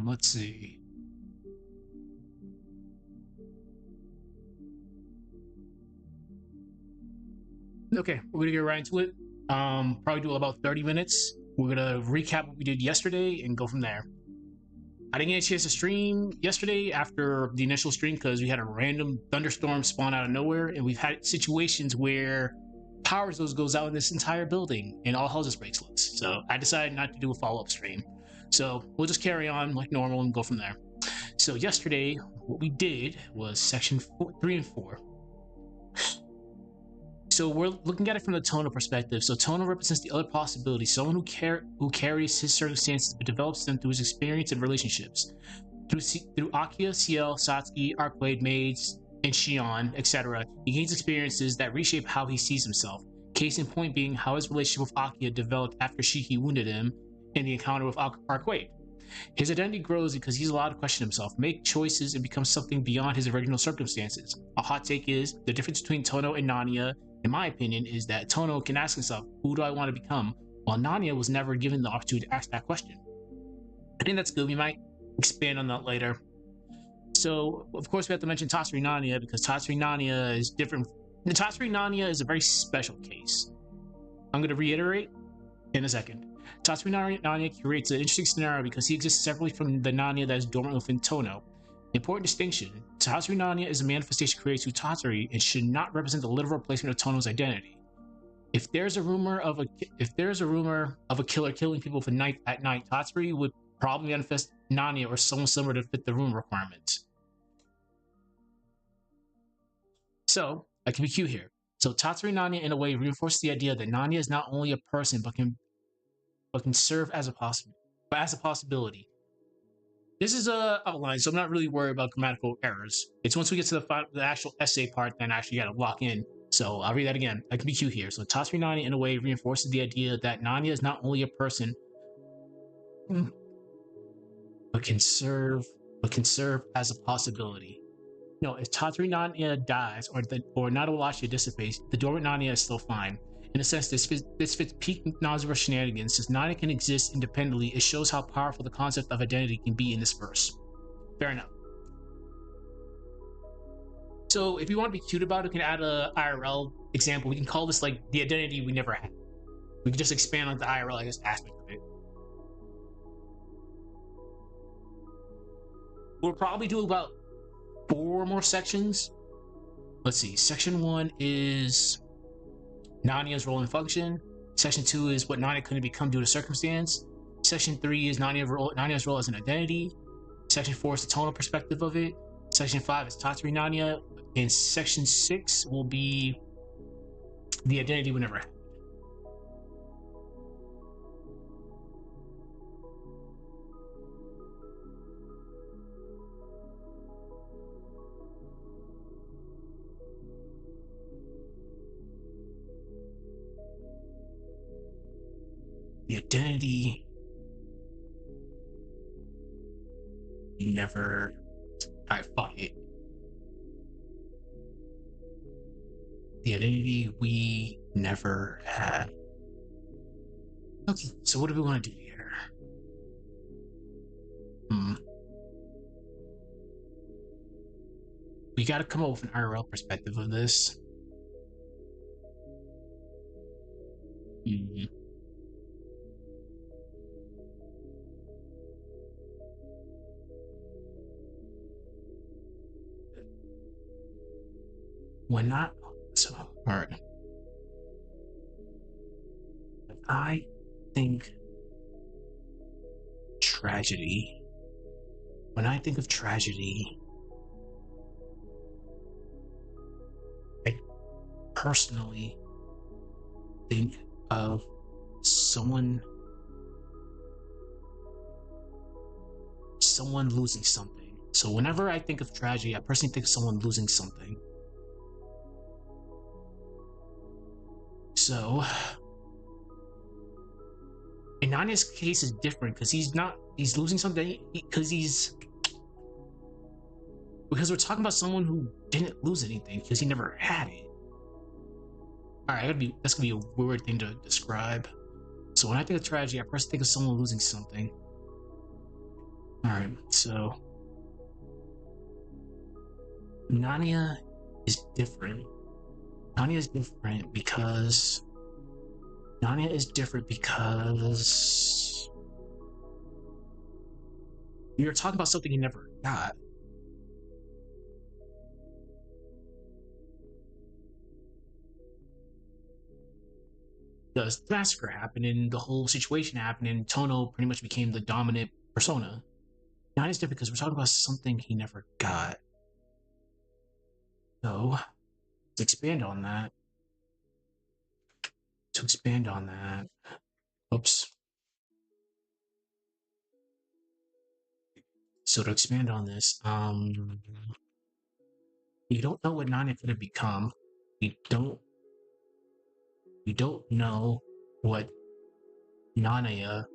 Let's see. Okay, we're gonna get right into it. Probably do about 30 minutes. We're gonna recap what we did yesterday and go from there. I didn't get a chance to stream yesterday after the initial stream because we had a random thunderstorm spawn out of nowhere, and we've had situations where power source goes out in this entire building and all hell just breaks loose. So I decided not to do a follow-up stream. So we'll just carry on like normal and go from there. So yesterday, what we did was section 3 and 4. So we're looking at it from the Tohno perspective. So Tohno represents the other possibility, someone who carries his circumstances but develops them through his experience and relationships. Through Akia, Ciel, Satsuki, Arcade, Maids, and Shion, etc., he gains experiences that reshape how he sees himself. Case in point being how his relationship with Akia developed after Shiki wounded him in the encounter with Arcade. His identity grows because he's allowed to question himself, make choices, and become something beyond his original circumstances. A hot take is, the difference between Tohno and Nanaya, in my opinion, is that Tohno can ask himself, who do I want to become? While Nanaya was never given the opportunity to ask that question. I think that's good. We might expand on that later. So, of course, we have to mention Tatsuri Nanaya because Tatsuri Nanaya is different. The Tatsuri Nanaya is a very special case. I'm going to reiterate in a second. Tatsuri Nanaya creates an interesting scenario because he exists separately from the Nanaya that is dormant within Tohno. Important distinction, Tatsuri Nanaya is a manifestation created through Tatsuri and should not represent the literal replacement of Tohno's identity. If there's a rumor of a killer killing people at night, Tatsuri would probably manifest Nanaya or someone similar to fit the rumor requirements. So, I can be cute here. So Tatsuri Nanaya in a way reinforces the idea that Nanaya is not only a person but can serve as a possibility. This is a outline, so I'm not really worried about grammatical errors. It's once we get to the actual essay part that I actually gotta lock in. So I'll read that again. I can be cute here. So Tatsuri Nanaya in a way reinforces the idea that Nanaya is not only a person, but can serve as a possibility. No, if Tatsuri Nanaya dies or Nadawashia dissipates, the dormant Nanaya is still fine. In a sense, this fits peak Nasuverse shenanigans. Since Nanaya can exist independently, it shows how powerful the concept of identity can be in this verse. Fair enough. So if you want to be cute about it, we can add a IRL example. We can call this like the identity we never had. We can just expand on the IRL, I guess, aspect of it. We'll probably do about 4 more sections. Let's see. Section 1 is Nanaya's role and function. Section 2 is what Nanaya couldn't become due to circumstance. Section 3 is Nanaya's role as an identity. Section 4 is the Tohno perspective of it. Section 5 is Tatsuri Nanaya. And Section 6 will be the identity we never had. The identity never. Alright, fuck it. The identity we never had. Okay, so what do we want to do here? We gotta come up with an IRL perspective of this. When not, so alright. I think tragedy. When I think of tragedy, I personally think of someone losing something. So whenever I think of tragedy, I personally think of someone losing something. So, in Nanya's case is different because he's losing something because we're talking about someone who didn't lose anything because he never had it. Alright, that's gonna be a weird thing to describe. So when I think of tragedy, I first think of someone losing something. Alright, so Nanya is different. Nanya is different because you're talking about something you never got. The massacre happened and the whole situation happened, and Tohno pretty much became the dominant persona. Nanya's different because we're talking about something he never got. So, to expand on that, oops. So to expand on this, you don't know what Nanya could have become. You don't know what Nanaya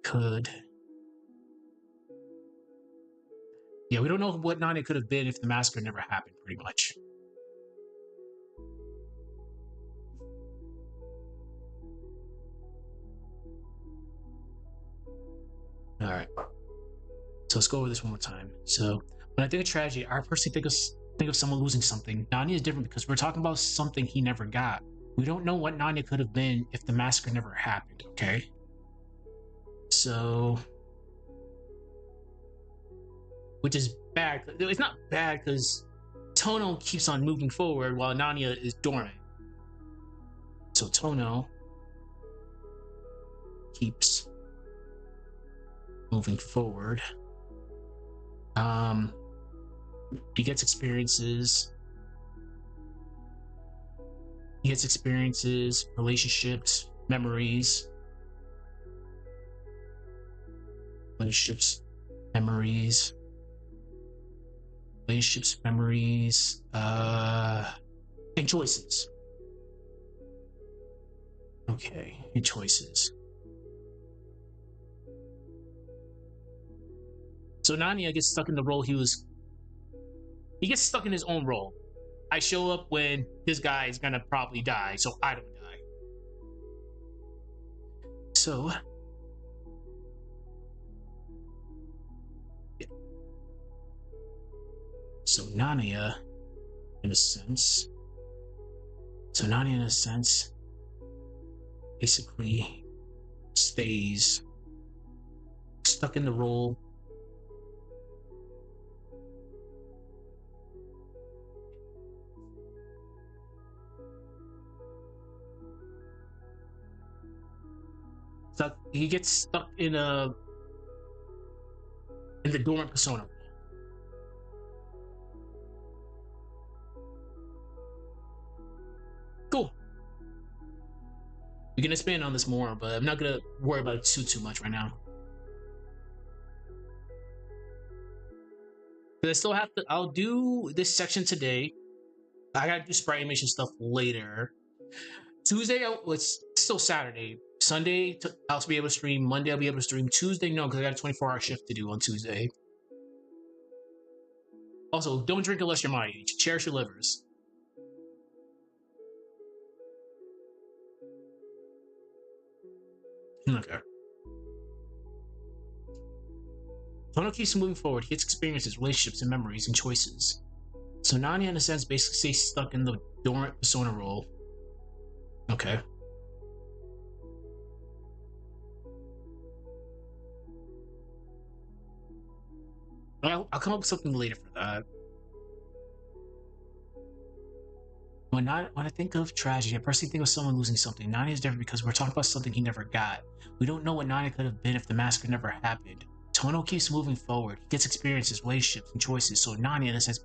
could. Yeah, we don't know what Nanya could have been if the massacre never happened, pretty much. Alright. So let's go over this one more time. So when I think of tragedy, I personally think of someone losing something. Nanya is different because we're talking about something he never got. We don't know what Nanya could have been if the massacre never happened, okay? So, which is bad. It's not bad because Tohno keeps on moving forward while Nanya is dormant. So Tohno keeps moving forward. He gets experiences. Relationships, memories. Relationships, memories. And choices. Okay, and choices. So Nanya gets stuck in the role he gets stuck in his own role. I show up when this guy is gonna probably die, so I don't die. So, yeah. So Nanya, in a sense, basically stays stuck in the role. He gets stuck in the dormant persona. Cool. We can expand on this more, but I'm not gonna worry about it too much right now. But I still have to. I'll do this section today. I gotta do sprite animation stuff later. Tuesday, it's still Saturday. Sunday, I'll be able to stream. Monday, I'll be able to stream. Tuesday, no, because I got a 24-hour shift to do on Tuesday. Also, don't drink unless you're my age. Cherish your livers. Okay. Tohno keeps moving forward. He gets experiences, relationships, and memories and choices. So Nanya, in a sense, basically stays stuck in the dormant persona role. Okay. I'll come up with something later for that. When I think of tragedy, I personally think of someone losing something. Nanya is different because we're talking about something he never got. We don't know what Nanya could have been if the massacre never happened. Tohno keeps moving forward. He gets experiences, relationships, and choices. So Nanya, in a sense,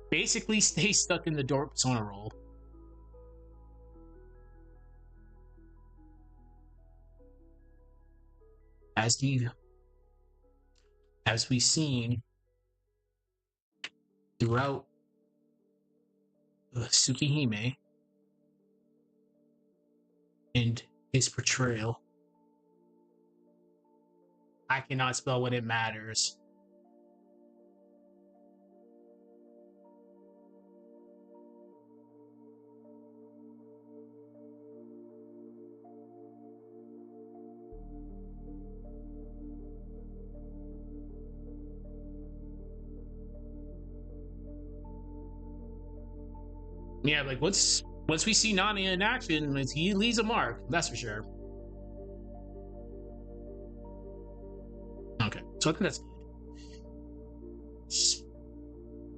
basically stays stuck in the dormant persona role. As we've seen throughout Tsukihime and his portrayal. I cannot spell when it matters. Yeah, like once we see Nanaya in action, he leaves a mark. That's for sure. Okay, so I think that's good.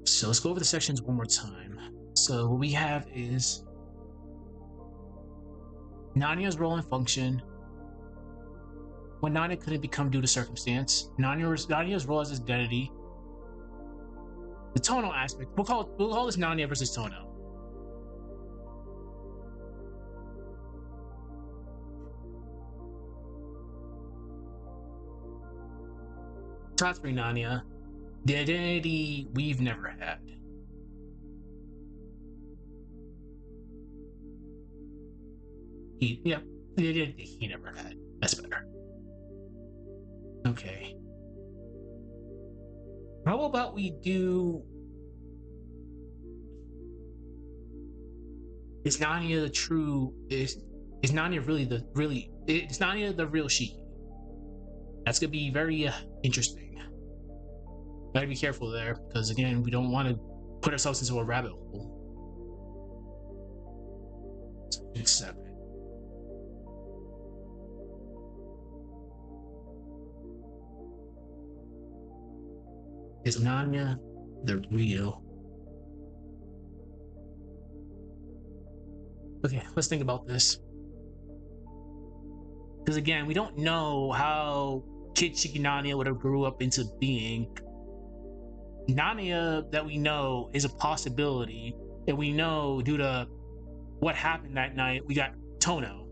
So let's go over the sections one more time. So what we have is Nanya's role and function. When Nanya couldn't become due to circumstance, Nanya's role as his identity. The Tohno aspect. We'll call this Nanya versus Tohno. Tatsuri Nanya, the identity we've never had. The identity he never had. That's better. Okay. How about we do? Is Nanya the true? Is Nanya Is Nanya the real Shiki? That's gonna be very interesting. Gotta be careful there, because again, we don't want to put ourselves into a rabbit hole. 7. Is Nanya the real? Okay, let's think about this. Because again, we don't know how Kid Shiki Nanaya would have grew up into being. Nanaya that we know is a possibility, and we know due to what happened that night, we got Tohno.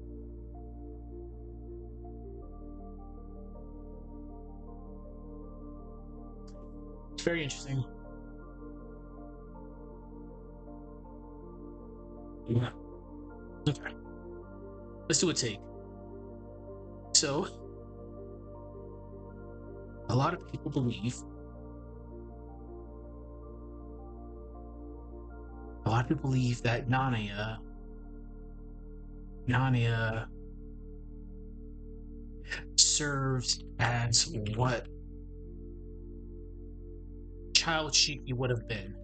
It's very interesting. Yeah. Okay. Let's do a take. So, a lot of people believe. A lot of people believe that Nanaya serves as what child Shiki would have been.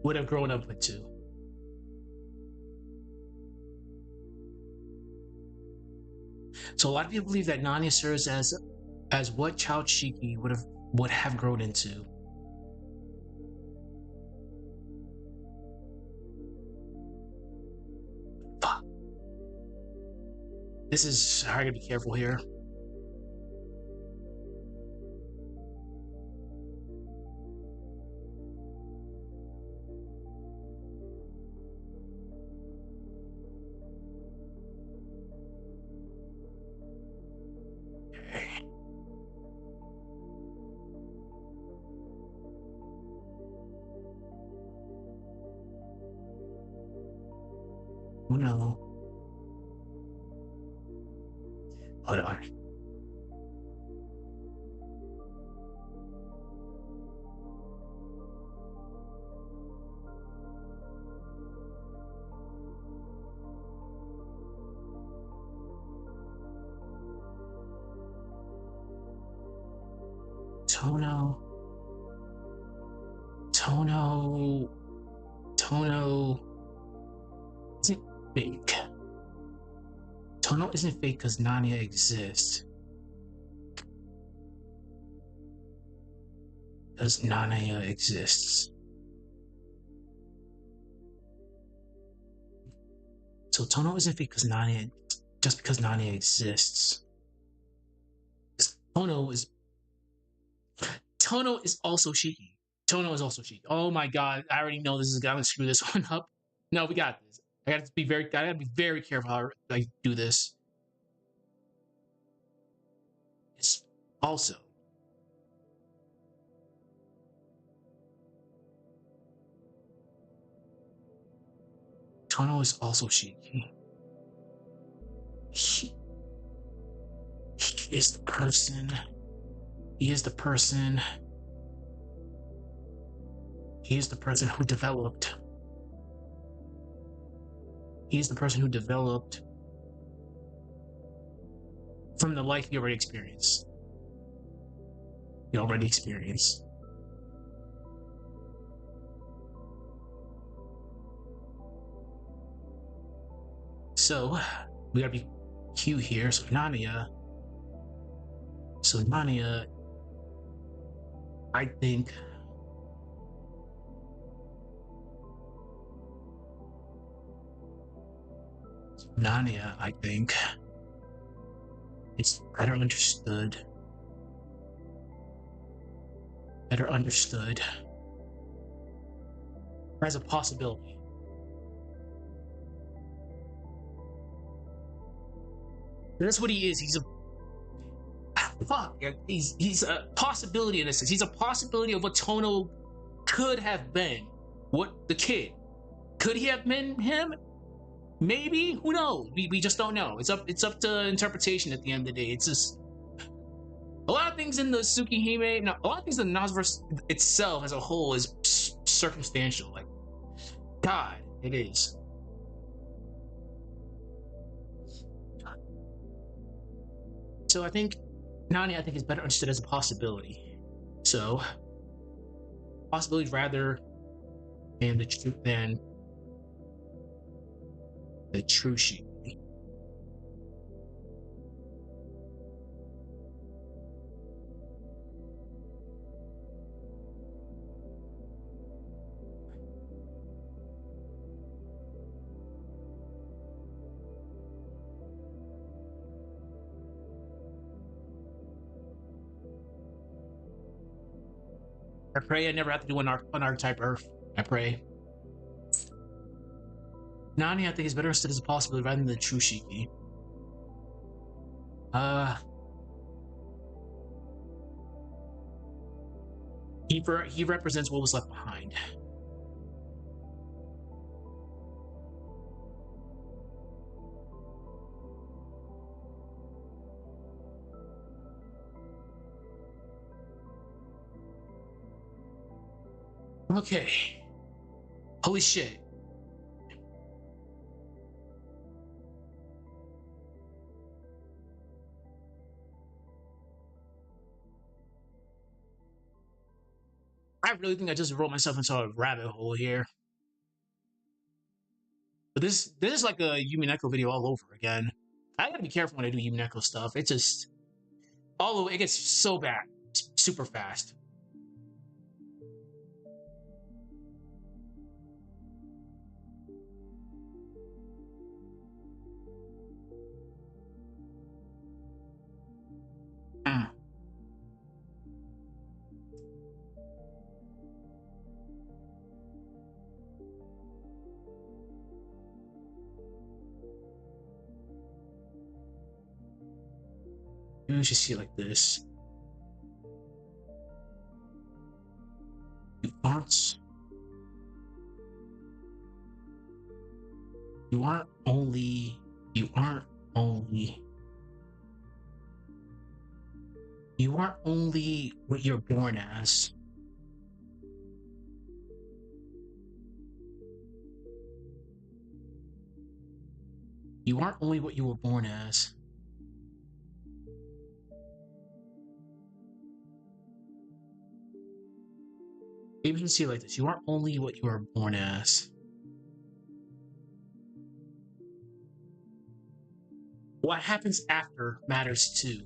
Would have grown up into. So a lot of people believe that Nanya serves as what child Shiki would have grown into. Fuck. This is I gotta be careful here. Oh no. Hold on. Tohno isn't fake. Tohno isn't fake because Nanya exists. Because Nanaya exists. So Tohno isn't fake because Nanya, just because Nanya exists. Tohno is also Shiki. Tohno is also Shiki. Oh my god, I already know this is gonna screw this one up. No, we got this. I gotta be very careful how I do this. It's also Tohno is also Shiki. He is the person. He is the person. He is the person who developed. He is the person who developed from the life you already experienced. You already experienced. So we gotta be Q here. So Nanaya. So Nanaya, I think. Nanaya, I think. It's better understood. Better understood. As a possibility. That's what he is. He's a fuck. He's a possibility in a sense. He's a possibility of what Tohno could have been. What the kid could he have been him? Maybe. Who knows? We just don't know. It's up to interpretation at the end of the day. It's just a lot of things in the Tsukihime. No, a lot of things in the Nasuverse itself as a whole is circumstantial. Like God, it is. So I think Nani, I think, is better understood as a possibility. So possibility rather than the truth than the true Shiki. I pray I never have to do an archetype Earth. I pray. Nani, I think, is better understood as a possibility rather than the true Shiki. He represents what was left behind. Okay. Holy shit. I really think I just rolled myself into a rabbit hole here. But this is like a Yumi Neko video all over again. I gotta be careful when I do Yumi Neko stuff. It just all it gets so bad, super fast. Mm. Maybe we should see it like this. You aren't. You aren't only. You aren't only. You aren't only what you're born as. You aren't only what you were born as. Maybe you can see it like this. You aren't only what you were born as. What happens after matters too.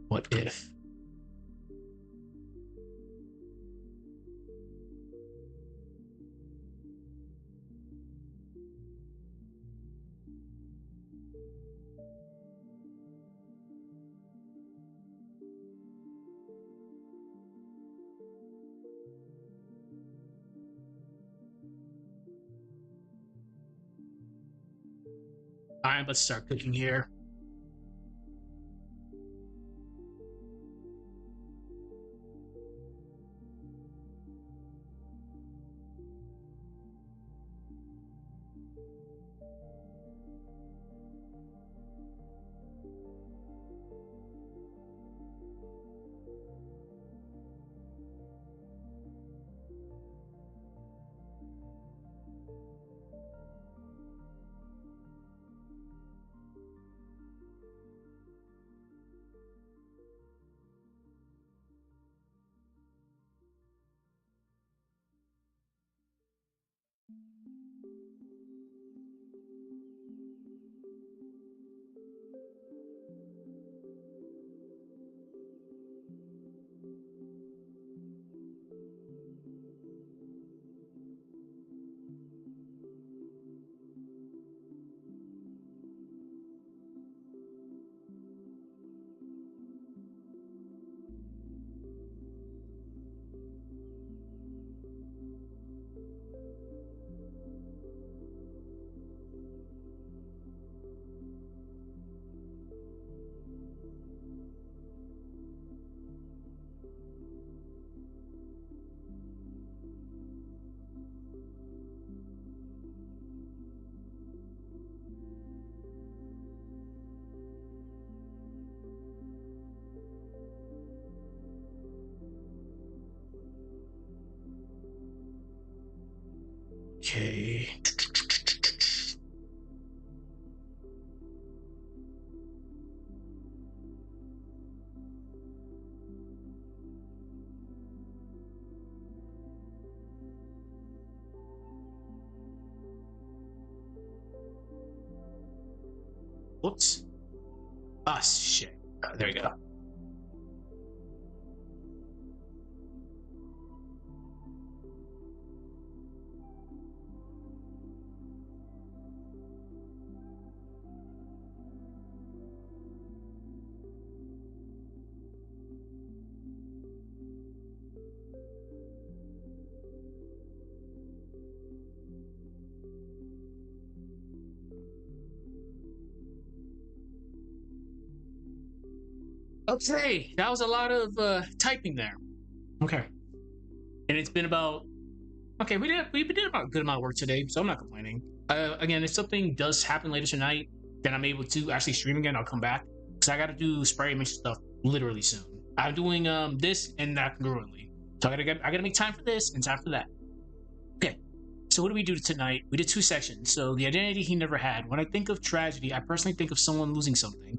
What if? I'm about to start cooking here. Okay. Whoops. Ah, shit. There we go. Okay, that was a lot of typing there. Okay, and it's been about we did about a good amount of work today, so I'm not complaining. Again, if something does happen later tonight, then I'm able to actually stream again. I'll come back because I got to do spray mission stuff literally soon. I'm doing this and that congruently, so I gotta make time for this and time for that. Okay, so what do we do tonight? We did 2 sections. So the identity he never had. When I think of tragedy, I personally think of someone losing something.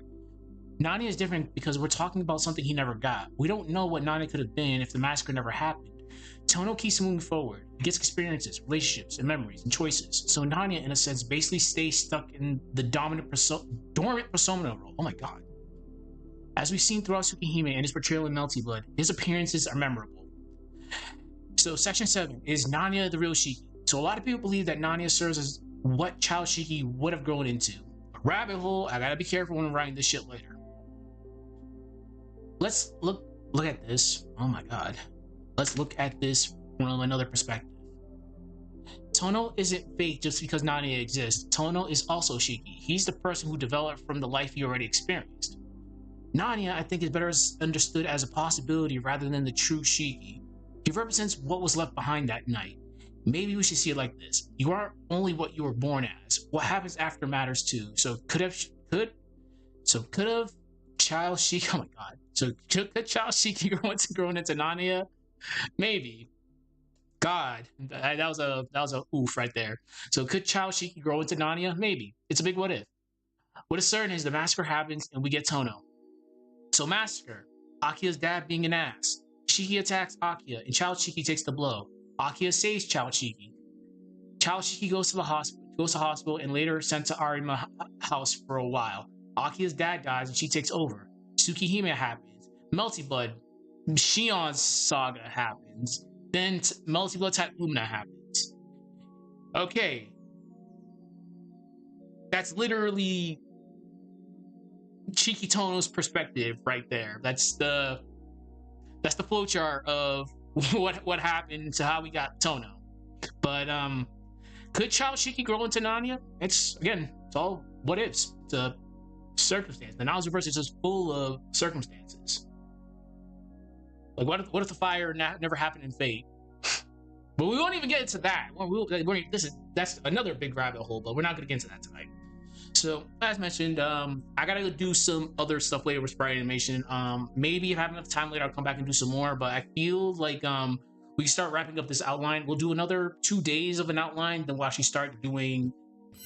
Nani is different because we're talking about something he never got. We don't know what Nani could have been if the massacre never happened. Tohno keeps moving forward. He gets experiences, relationships, and memories, and choices. So Nanya, in a sense, basically stays stuck in the dormant persona role. Oh my god. As we've seen throughout Tsukihime and his portrayal in Melty Blood, his appearances are memorable. So section 7, is Nanya the real Shiki? So a lot of people believe that Nanya serves as what Child Shiki would have grown into. A rabbit hole, I gotta be careful when I'm writing this shit later. Let's look at this. Oh my god. Let's look at this from another perspective. Tohno isn't fake just because Nanya exists. Tohno is also Shiki. He's the person who developed from the life he already experienced. Nanya, I think, is better understood as a possibility rather than the true Shiki. He represents what was left behind that night. Maybe we should see it like this. You aren't only what you were born as. What happens after matters too. So could have Child Shiki, oh my god. So could Child Shiki grow into Nanya? Maybe. God, that was a oof right there. So could Child Shiki grow into Nanya? Maybe. It's a big what if. What is certain is the massacre happens and we get Tohno. So massacre. Akia's dad being an ass. Shiki attacks Akia and Child Shiki takes the blow. Akia saves Child Shiki. Child Shiki goes to hospital and later sent to Arima house for a while. Akia's dad dies and she takes over. Tsukihime happens. Melty Blood, Shion's saga happens. Then Melty Blood type Lumina happens. Okay. That's literally Shiki Tohno's perspective right there. That's the flowchart of what happened to how we got Tohno. But could Child Shiki grow into Nanya? It's all what ifs. It's a circumstance. The Nasuverse is just full of circumstances. Like what if the fire never happened in Fate? But we won't even get into that. That's another big rabbit hole, but we're not gonna get into that tonight. So as mentioned, I gotta do some other stuff later with sprite animation. Maybe if I have enough time later, I'll come back and do some more. But I feel like we start wrapping up this outline. We'll do another 2 days of an outline, then we'll actually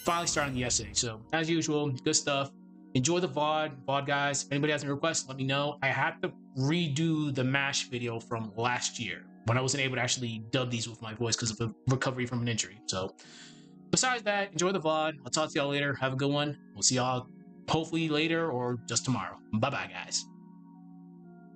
finally starting the essay. So as usual, good stuff. Enjoy the VOD guys. If anybody has any requests, let me know. I had to redo the MASH video from last year when I wasn't able to actually dub these with my voice because of a recovery from an injury. So besides that, enjoy the VOD. I'll talk to y'all later. Have a good one. We'll see y'all hopefully later or just tomorrow. Bye-bye, guys.